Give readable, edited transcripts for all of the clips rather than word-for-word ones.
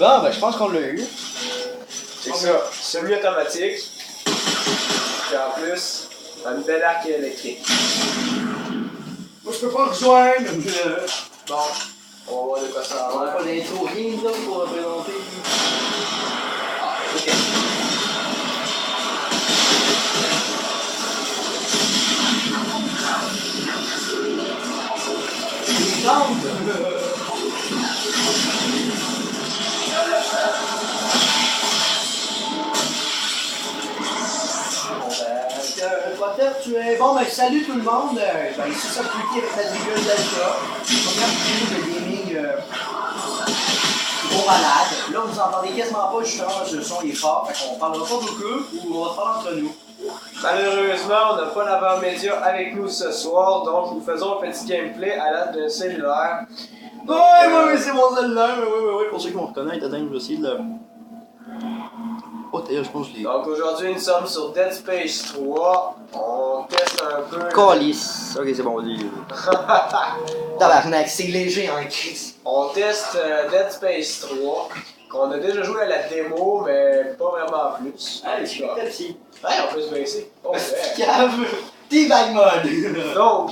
Bon, ben je pense qu'on l'a eu. C'est ça, semi-automatique. Et en plus, une belle arc électrique. Moi, je peux pas rejoindre. Bon, on va voir de quoi ça On va. n'a pas d'intro, rien là pour représenter. Ah, ok. Il tente. Tu es... Bon, ben, salut tout le monde. Ben, ici, ça Plucky avec la Diggle Delta. Première vidéo de gaming gros malade. Là, vous entendez quasiment pas, justement, parce que le son est fort. Fait qu'on parlera pas beaucoup ou on va parler entre nous. Malheureusement, on n'a pas l'avant-média avec nous ce soir, donc nous faisons un petit gameplay à l'aide d'un cellulaire. Ouais, c'est mon cellulaire. Ouais. Pour ceux qui vont reconnaître, attends, je vais essayer de le. Oh, d'ailleurs, je pense que je l'ai. Donc aujourd'hui, nous sommes sur Dead Space 3. On teste un peu. Calice. Ok, c'est bon, vas-y. Tabarnak, c'est léger en crise. On teste Dead Space 3. Qu'on a déjà joué à la démo, mais pas vraiment plus. Allez, je suis ici. Ouais, on peut se baisser. Oh, ouais. Cave. T-Bag mode. Donc,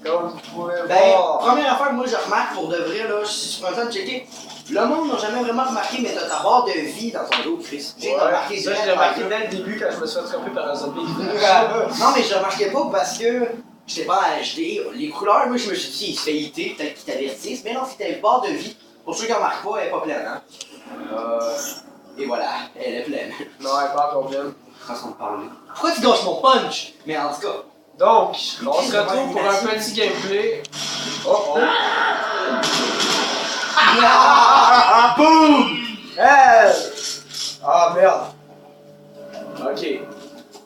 comme vous pouvez Ben, voir. première affaire que moi je remarque pour de vrai, là, si tu prends le temps de checker, le monde n'a jamais vraiment remarqué, mais t'as ta barre de vie dans ton dos, Chris. J'ai remarqué ça, je l'ai remarqué dès le début quand je me suis attrapé par un zombie. Non, mais je remarquais pas parce que j'étais pas en HD. Les couleurs, moi je me suis dit, il se fait hiter, peut-être qu'ils t'avertissent, mais non, si t'as une barre de vie, pour ceux qui en remarquent pas, elle est pas pleine, hein. Et voilà, elle est pleine. Non, elle est pas encore pleine. Façon de parler. Pourquoi tu gâches mon punch? Mais en tout cas. Donc, on se retrouve pour un petit gameplay. Oh. Boum! Hey! Ah merde. Ok.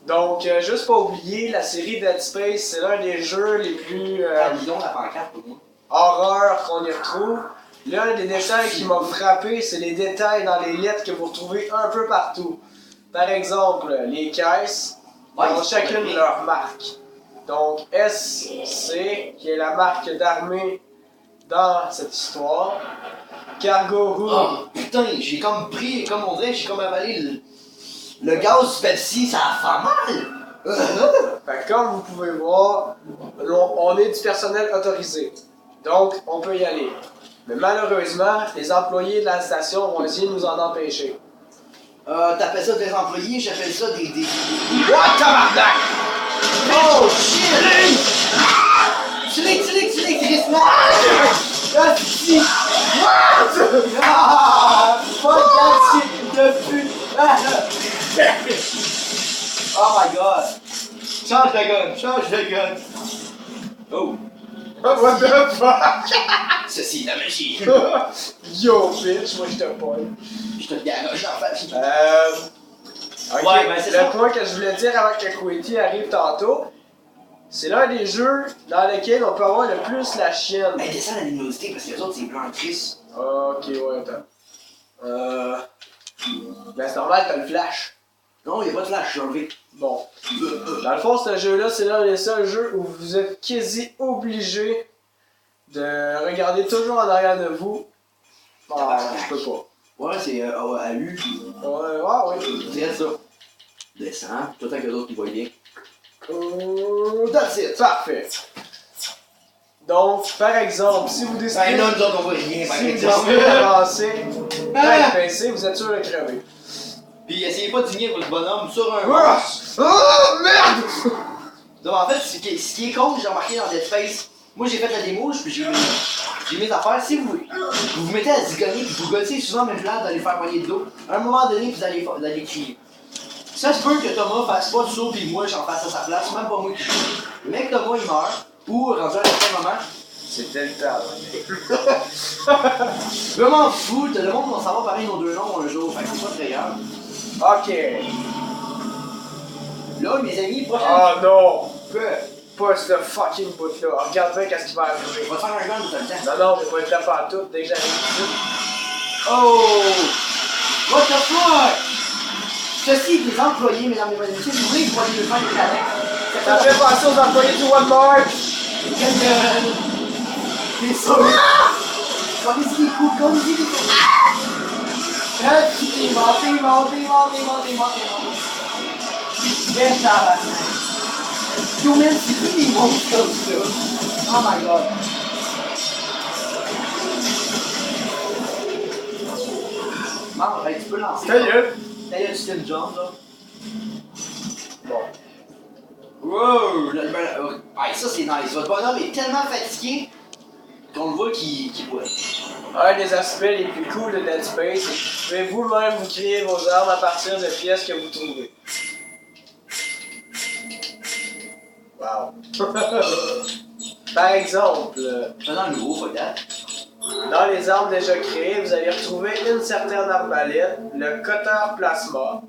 Donc, juste pas oublier, la série Dead Space, c'est l'un des jeux les plus Disons la pancarte pour moi. horreur qu'on y retrouve. L'un des détails qui m'a frappé, c'est les détails dans les lettres que vous retrouvez un peu partout. Par exemple, les caisses ont chacune leur marque. Donc, SC, qui est la marque d'armée dans cette histoire. Cargo Hood. Oh putain, j'ai comme pris, comme on dirait, j'ai comme avalé le gaz du Pepsi, ça a fait mal! Fait que comme vous pouvez voir, on est du personnel autorisé. Donc, on peut y aller. Mais malheureusement, les employés de la station vont essayer de nous en empêcher. T'appelles ça des employés, j'appelle ça des... What, tabarnak? Oh shit! Tu l'es, ah si! Ah! Fuck that shit de pute! Oh my god! Change de gun! Oh! What the fuck? Ceci est la magie! Yo, bitch, moi je te pointe. Je te garoche en face! Ok, Ouais, ben c'est ça. le point que je voulais dire avant que Quitty arrive tantôt, c'est l'un des jeux dans lesquels on peut avoir le plus la chienne. Hey, descends la luminosité parce que les autres c'est blanc triste. Ok, ouais, attends. Ben c'est normal, t'as le flash. Non, y'a pas de flash, j'ai enlevé. Bon. Dans le fond, ce jeu-là, c'est l'un des seuls jeux où vous êtes quasi obligé de regarder toujours en arrière de vous. Ah, je peux pas. Ouais, c'est à U. Ouais. C'est ça. Descends, tout avec les autres qui voient bien. That's it, parfait. Donc, par exemple, si vous décidez... Ben là, nous autres on voit rien, par Si vous exemple. décidez d'avancer, pincer, vous êtes sûr de crever. Pis essayez pas de digner votre bonhomme sur un Ah! Oh, merde! Donc en fait, ce qui est con, j'ai remarqué dans Dead Space, moi j'ai fait la démo, puis j'ai mes affaires. Si vous vous mettez à zigonner, puis vous gossez souvent même place d'aller faire poigner de dos, à un moment donné, vous allez crier. Ça se peut que Thomas fasse pas de saut, puis moi j'en fasse à sa place, même pas moi qui joue. Le mec Thomas il meurt, ou rendu à un certain moment, C'était le temps. vraiment fou, le monde va savoir pareil nos deux noms un jour, fait que c'est pas très grave. Ok. Là, mes amis, prochaine. Oh non! Pas ce fucking bout-là. Regarde bien qu'est-ce qui va arriver. On va te faire un gun tout le temps. Non, j'ai pas le temps à tout dès que j'arrive ici. Oh! What the fuck? Ceci est des employés, mesdames et messieurs, vous voulez pouvoir le faire des canettes. Ça fait penser aux employés du Walmart! T'es sauvé! Comme ici, cool, comme ici, T'es mort. Quel tabarnak. Yo, man, c'est plus des monstres comme ça. Oh my god. Ah, ben, tu peux lancer. Sérieux? D'ailleurs, tu fais une jump, là. Bon. Wow! Ouais, ça c'est nice. Votre bonhomme est tellement fatigué qu'on le voit qu'il boit. Un des aspects les plus cool de Dead Space, c'est que vous pouvez vous-même vous créer vos armes à partir de pièces que vous trouvez. Wow. Par exemple, Maintenant, nouveau, faut date. dans les armes déjà créées, vous allez retrouver une certaine arbalète, le cutter plasma.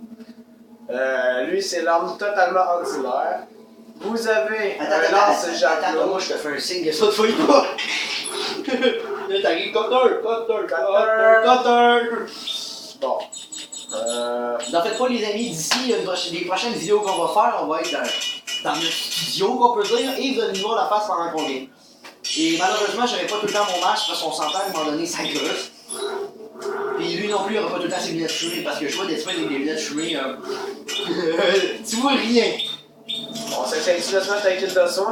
Lui, c'est l'arme totalement ordinaire. Vous avez un lance-javelot. Attends, moi je te fais un signe, ça te fouille pas. Là, t'arrives, cutter. Bon. N'en faites pas, les amis, d'ici les prochaines vidéos qu'on va faire, on va être dans notre studio, qu'on peut dire, et vous allez nous voir la face pendant qu'on vient. Et malheureusement, j'avais pas tout le temps mon masque parce qu'on s'entend à un moment donné, ça gosse. Puis lui non plus, il aura pas tout le temps ses lunettes fumées parce que je vois des semaines avec des lunettes fumées. Tu vois rien. On s'essaye-tu de se mettre avec une leçon?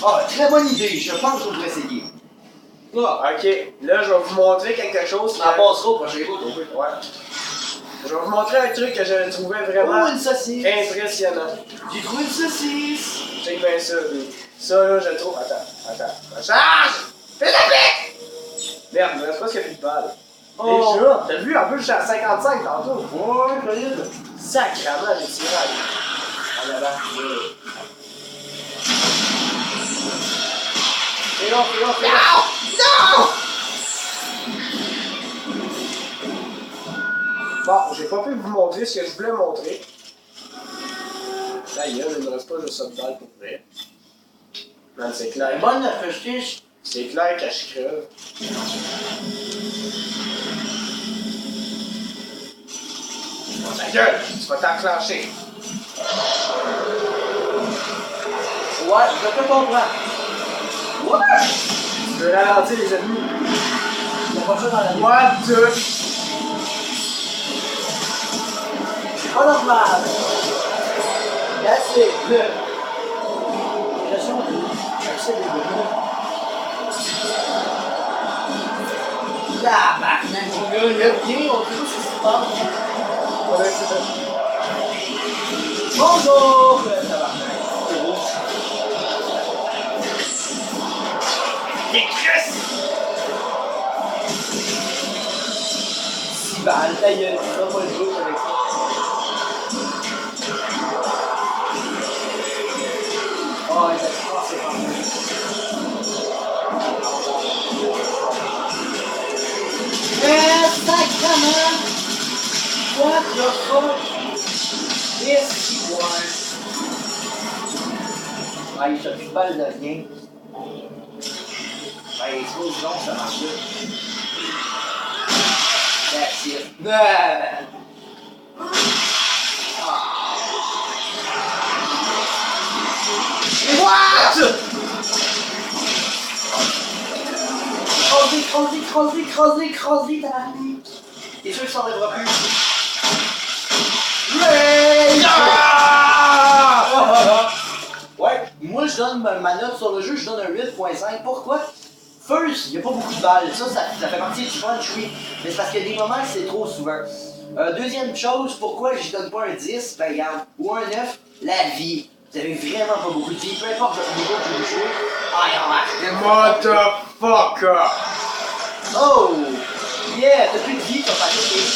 Ah, très bonne idée, je pense qu'on pourrait essayer. Ah, Ok, là je vais vous montrer quelque chose qui on passera au prochain coup, on peut. Ouais. Je vais vous montrer un truc que j'avais trouvé Oh, vraiment une saucisse! impressionnant. J'ai trouvé une saucisse! Check bien ça, lui. Ça là, je le trouve. Attends. Charge! Fais la pique! Merde, il me reste presque plus de balles. Oh. Déjà, t'as vu, en plus j'étais à 55 tantôt. Ouais, solide! Sacrement, j'ai tiré en avant. Fais là! Non! Bon, j'ai pas pu vous montrer ce que je voulais montrer. Ça y est, il ne reste pas juste une balle pour vrai. Man, c'est clair. Bonne la festige! C'est clair que je crève. Bon, ta gueule, tu vas t'enclencher. Ouais, je peux comprendre. What? Tu veux ralentir les ennemis. Y'a pas ça dans la vie. What the... C'est pas normal! That's it! J'ai accès des deux. Tabarnak, mon gars, il a bien, on sait pas ce qui se passe. Bonjour! Tabarnak, c'est beau. Des crisses! 6 balles, ta gueule, tu vas pas le jouer avec ça. Oh, il a c'est pas mal. Sacrement! What the fuck? Yes, he was. Ah, il s'occupe pas de rien. Ouais, explosion, ça marche là. That's it. What? Crosé, t'as la vie. T'es sûr qu'il s'en lèvera plus? Ouais, moi je donne ma note sur le jeu, je donne un 8.5. Pourquoi? First, il n'y a pas beaucoup de balles, ça fait partie du punch, oui. Mais c'est parce qu'il y a des moments que c'est trop souvent. Deuxième chose, pourquoi je donne pas un 10, ben regarde, ou un 9, la vie. Vous avez vraiment pas beaucoup de vie, peu importe le niveau que vous jouez. Ah, il en marche. Motherfucker! Oh! Yeah, t'as plus de vie, t'as pas de vie.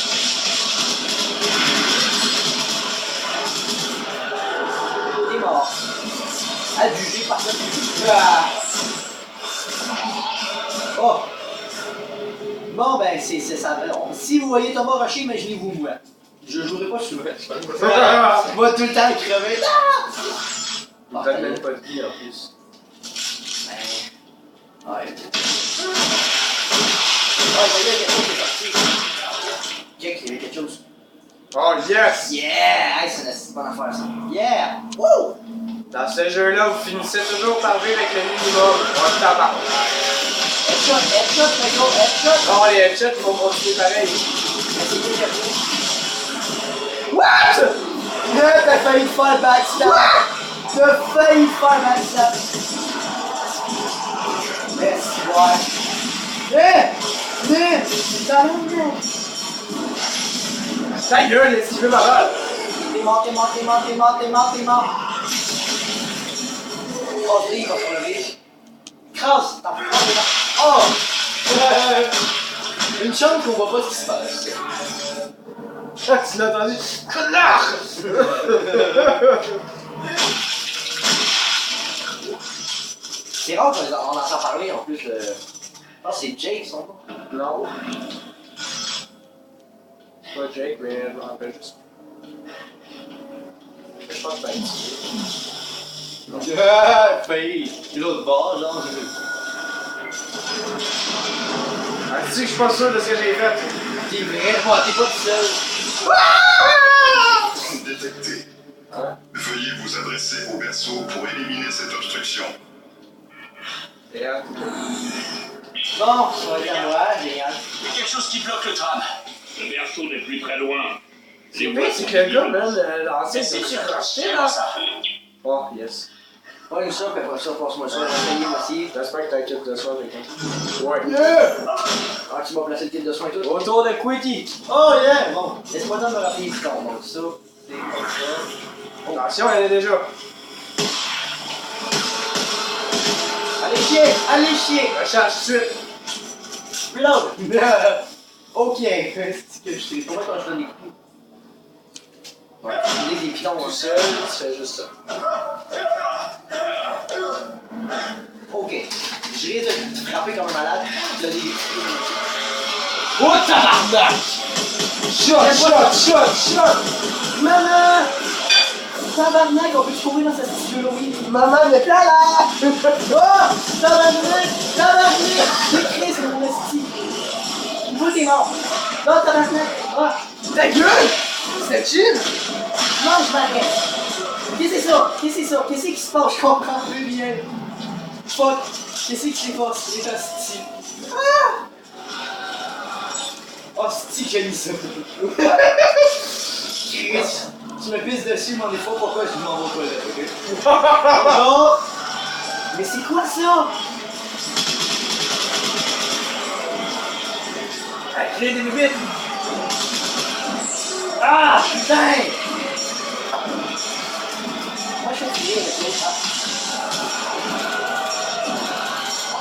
T'es mort. Adjugé par ça. Ah. Oh! Bon, ben, c'est ça. Si vous voyez Thomas Rocher, imaginez-vous moi. Je jouerai pas souvent. Moi, tout le temps crever. Il donne même pas de vie en plus. Ouais. Ouais, il y a quelque chose qui est parti. Check, il y avait quelque chose. Oh yes! Yeah! Hey, c'est une bonne affaire ça. Yeah! Woo! Dans ce jeu-là, vous finissez toujours par vivre avec le minimum. On tabarnak. headshot, Michael, headshot! Non, les headshots, ils vont continuer pareil. What? T'as failli faire backstab! T'as failli faire backstab! Laisse-moi! Ta gueule, esquiver ma balle! T'es mort! Oh, il va se relever. Crase! T'en peux pas, oh! Une chance qu'on voit pas ce qui se passe. Ah, tu l'as entendu? Connard! C'est rare qu'on en entend parler en plus. Ah, c'est Jake son nom. Non. Pas Jake, mais je m'en rappelle juste. Je pense que c'est Failli! L'autre bord, genre. Ah, tu sais que je suis pas sûr de ce que j'ai fait. T'es vrai, moi, t'es pas tout seul. Détecté. Hein? Veuillez vous adresser au berceau pour éliminer cette obstruction. Et hein? Bon, ça va être à moi, génial. Il y a quelque chose qui bloque le tram. Le berceau n'est plus très loin. C'est pire, c'est que le gars, man, l'ancien, C'est c'est sûr, racheté, c'est là. ça. Oh, yes. Pas une chope, après ça, passe-moi ça, essayer moi aussi. J'espère que t'as un kit de soin avec toi. Ouais. Ah, tu m'as placé le kit de soin et tout. Autour de Quitty. Oh yeah! Bon, laisse-moi dans me rappeler ce temps. Donc ça, c'est comme ça. Attention, elle est déjà. Allez chier! Recharge tout de suite. Reload! Ok, c'est que je sais pas quand je donne des coups. Ouais, je donne des pitons. Tout seul, tu fais juste ça. Ok, je risque de te frapper comme un malade. Je donne des coups. Oh, tabarnak! Shot! Maman! Tabarnak, on peut courir dans cette situation, oui. Maman, mais là! Oh! Tabarnak! J'ai crié, c'est mon esti. Vous, t'es mort. Non, tabarnak! Ah! Ta gueule! C'est chill! Non, je m'arrête. Qu'est-ce que c'est ça? Qu'est-ce qui se passe? Je comprends plus bien. Fuck! Qu'est-ce qui se passe? C'est esti. Ah! Oh, esti, j'ai mis ça. Chris! Tu me pisses dessus, mais des fois, pourquoi je m'en vais pas là, ok? Non! Mais c'est quoi ça? J'ai des limites! Ah! Putain! Moi, je suis fatigué avec l'autre.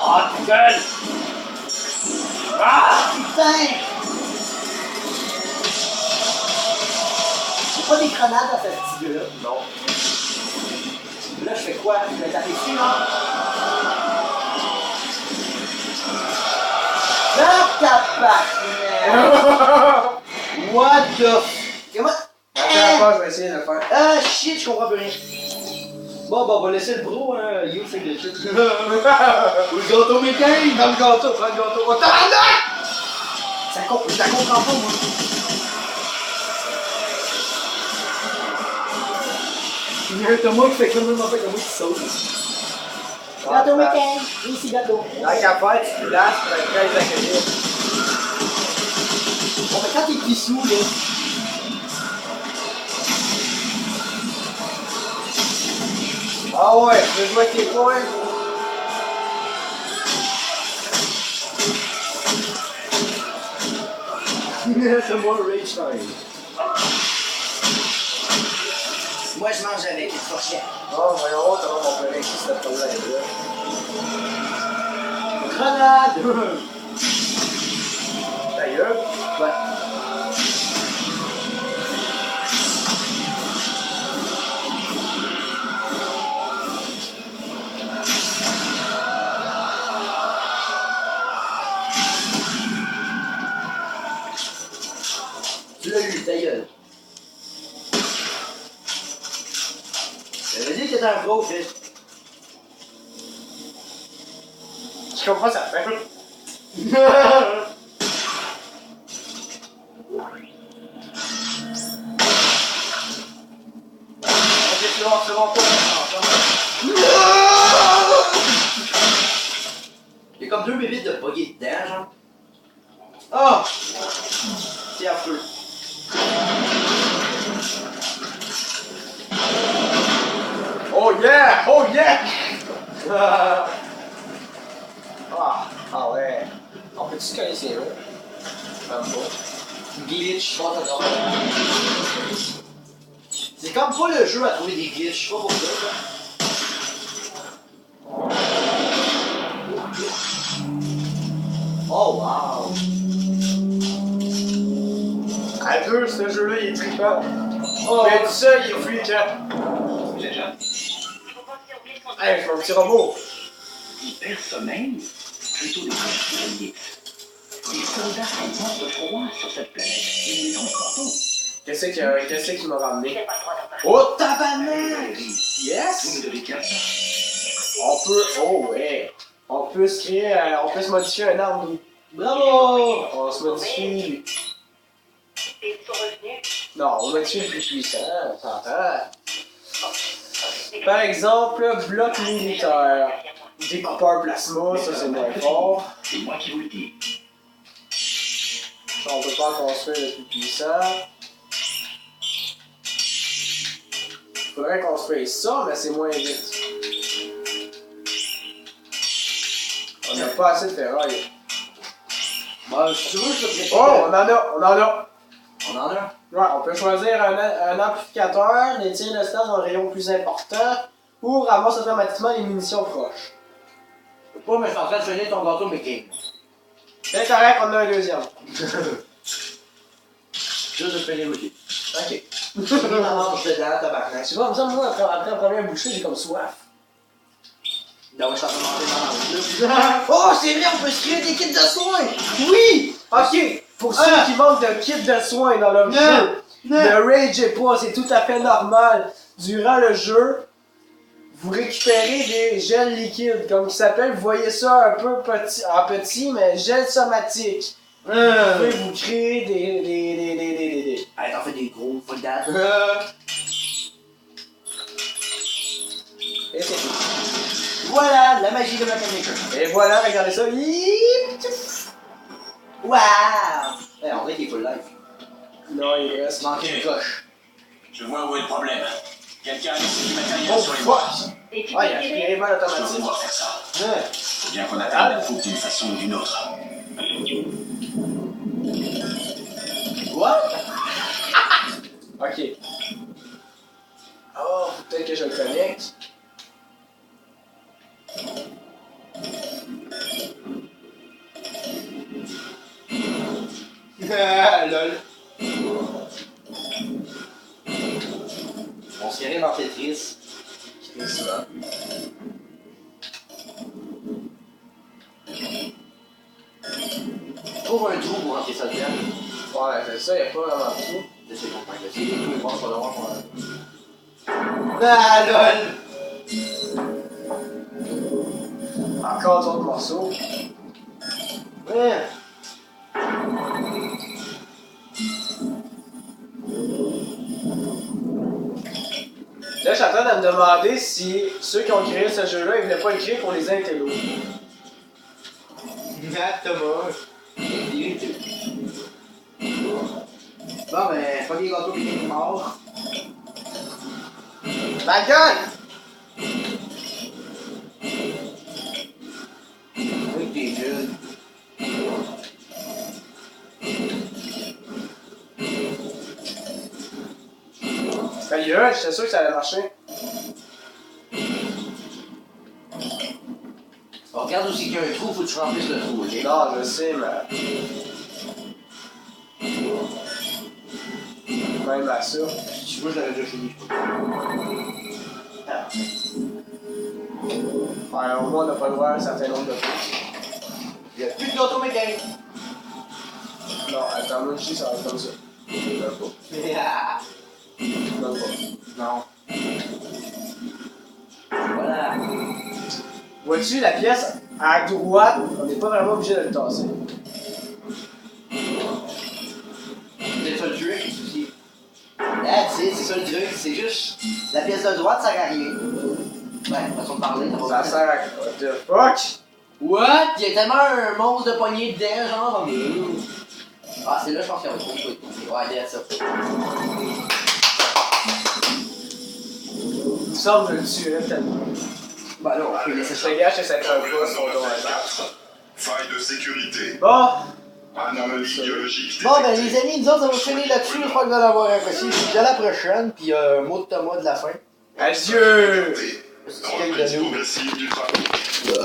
Ah, ta gueule! Ah! Putain! J'ai pas des grenades dans cette petite gueule-là. Non. Là, je fais quoi? Je vais taper dessus, non? Là, tabarnak! What the f... Comment? Attends, pas, je vais essayer de le faire. Ah, shit, je comprends plus rien. Bon, on va laisser le bro, hein. You take the shit. Ou le gâteau mécanique! Prends le gâteau, Oh, tabarnak! Je la comprends pas, moi. T'as moi qui fait comme même en fait, comme moi qui saute. Gâteau mécanique, ici gâteau. Dans la capote, tu places pour être prêt à les accueillir. Bon, mais quand t'es pissou, là. Ah ouais, tu veux jouer avec tes points? C'est moi rage time. Moi, je mange avec une fourchette. Oh, voyons voir comment on peut réussir cette problème-là. Grenade! Ta gueule? Ouais. Tu l'as eu, ta gueule. J'avais dit que t'étais un gros, Chris. Je comprends ça fait. Ok, c'est bon, toi. Il y a comme deux bébites de bugger dedans, genre. Oh! C'est affreux. Oh yeah! Oh yeah! Ah ouais. On peut-tu se coller ses murs? Même pas. Glitch, je pense à travers. C'est comme pas le jeu à trouver des glitches, je sais pas pourquoi. Oh wow! À deux, ce jeu-là, il est trippant. Oh! Mais tout seul, il est fliquant. Hey, je fais un petit robot. Hyper sommeil, plutôt des chevaliers. Les soldats sont morts de froid sur cette planète. Il est encore tôt. Qu'est-ce qui m'a ramené? Oh, tabarnak! Vous Yes! ne devez qu'à ça. On peut... Oh, ouais! On peut se créer... on peut se modifier un arbre. Bravo! On se modifie... Ils sont revenus. Non, on modifie le plus puissant. On s'entend. Par exemple, bloc militaire. Découpeur plasma, ça c'est moins fort. C'est moi qui vous le dis. Ça, on peut pas construire le plus puissant. Faudrait construire ça, mais c'est moins vite. On n'a pas assez de ferraille. Bah, si tu veux, je te prépare. Oh, on en a. On en a? Ouais, on peut choisir un amplificateur, les tirs de stade dans un rayon plus important, ou ramasse automatiquement les munitions proches. Je sais pas, mais je suis en train de finir ton gâteau McCain. C'est correct, on a un deuxième. Juste de finir aussi. Ok. On mange dedans, tabarnak. Tu vois, moi, après la première bouchée, j'ai comme soif. Là, ouais, je suis en train de manger dans Oh, c'est vrai, on peut se créer des kits de soins! Oui! Ok, pour ceux qui manquent de kit de soins dans leur jeu, ne ragez pas, c'est tout à fait normal. Durant le jeu, vous récupérez des gels liquides, comme ils s'appellent. Vous voyez ça un peu petit, mais gel somatique. Vous pouvez vous créer des... Allez, t'en fais des gros, fuck that. Et c'est tout. Voilà, la magie de Maker. Et voilà, regardez ça. Wow! Eh, on dirait qu'il est full life. Non, il reste. Il manque une coche. Je vois où est le problème. Quelqu'un a laissé du matériel Oh, sur les fuck! voies. Et tu Ah, il peux a tirer? aspiré mal Je dois automatique. pouvoir faire ça. Faut bien qu'on atteigne la fougue d'une façon ou d'une autre. What? Ok. Oh, peut-être que je le connecte. Lol. On se dans Tetris. C'est ça. Trouve un trou pour rentrer ça dedans. Ouais, c'est ça, il n'y a pas vraiment de tout. J'essaie de comprendre. C'est des trous, je pense pas d'avoir pour Ah, lol! Encore d'autres morceaux. Ouais. Là, je suis en train de me demander si ceux qui ont créé ce jeu-là, ils voulaient pas le créer pour les intellos. Thomas. Bon, ben, c'est pas des gâteaux qui sont morts. Ma gueule! Avec des jeunes. Sérieux, j'étais sûr que ça allait marcher. On regarde aussi qu'il y a un trou, faut que tu remplisses le trou, ok? Non, je sais, mais... Même à ça. Si tu veux, je l'avais déjà fini, je peux. Ah. Ouais, au moins, on n'a pas le droit à un certain nombre de fois. Il y a plus de gâteau mécanique. Non, attends, moi, je dis ça va être comme ça. Même pas. Ah. Même pas. Non. Voilà. Vois-tu, la pièce à droite, on n'est pas vraiment obligé de le tasser. C'est ça le truc, aussi. Là, tu sais, c'est ça le truc, c'est juste. La pièce de droite, ça sert à rien. Ouais, façon de parler, Ça sert à... What the fuck? What? Il y a tellement un monstre de poignée dedans, genre. Ah, c'est là, je pense qu'il y a un gros truc. Ouais, derrière ça. Ça, on me le tuerait tellement. Bah là, on peut laisser ça. Ce gars, je sais pas son don à 4. Faille de sécurité. Bon, Anomalie biologique. Bon, ben les amis, nous autres, on va finir là-dessus. Je crois que vous allez avoir apprécié. Je vous dis à la prochaine, puis mot de Thomas de la fin. adieu! Reprise progressive du travail.